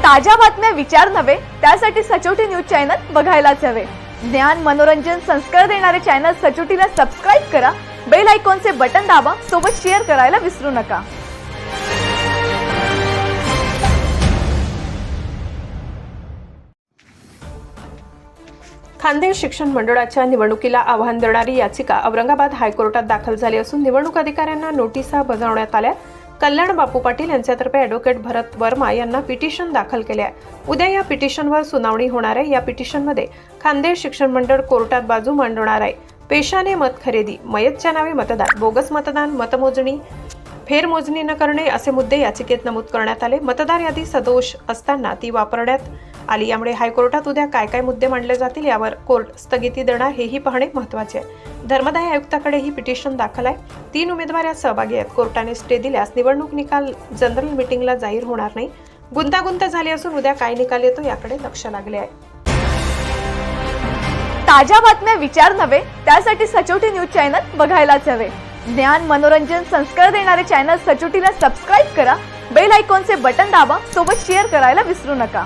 ताज्या बातम्या विचार नव्हे, त्यासाठी सचोटी न्यूज चॅनल बघायलाच हवे। ज्ञान मनोरंजन संस्कार देणारे चॅनल सचोटीला सबस्क्राइब करा, बेल आयकॉनचे बटन दाबा, सोबत शेअर करायला विसरू नका। खान्देश शिक्षण मंडळाच्या निवडणुकीला आव्हान देणारी याचिका औरंगाबाद हायकोर्टात दाखल झाली असून निवडणूक अधिकाऱ्यांना नोटिसा बजावण्यात आल्या। कल्याण बापू पाटील यांच्यातर्फे ॲडव्होकेट भरत वर्मा यांना पिटिशन दाखल केले आहे। उद्या या पिटिशनवर सुनावणी होणार आहे। या पिटिशनमध्ये खान्देश शिक्षण मंडळ कोर्टात बाजू मांडणार आहे। पेशाने मत खरेदी, मयतच्या नावे मतदान, बोगस मतदान, मतमोजणी, फेरमोजणी न करणे असे मुद्दे याचिकेत नमूद करण्यात आले। मतदार यादी सदोष असताना ती वापरण्यात आली। यामुळे हायकोर्टात उद्या काय काय मुद्दे मांडले जातील यावर कोर्ट स्थगिती देणार हेही पाहणे महत्त्वाचे आहे। धर्मदाय आयुक्ताकडे ही पिटिशन दाखल आहे। 3 उमेदवार यात सहभागी आहेत। कोर्टाने स्टे दिल्यास निवडणूक निकाल जनरल मीटिंगला जाहीर होणार नाही। गुंतागुंत झाली असून उद्या काय निकाल येतो याकडे लक्ष लागले आहे। ताज्या बातम्या विचार नव्हे, त्यासाठी सचोटी न्यूज चॅनल बघायलाच हवे। ज्ञान मनोरंजन संस्कार देणारे चॅनल सचोटीला सबस्क्राइब करा, बेल आयकॉनचे बटन दाबा, सोबत शेअर करायला विसरू नका।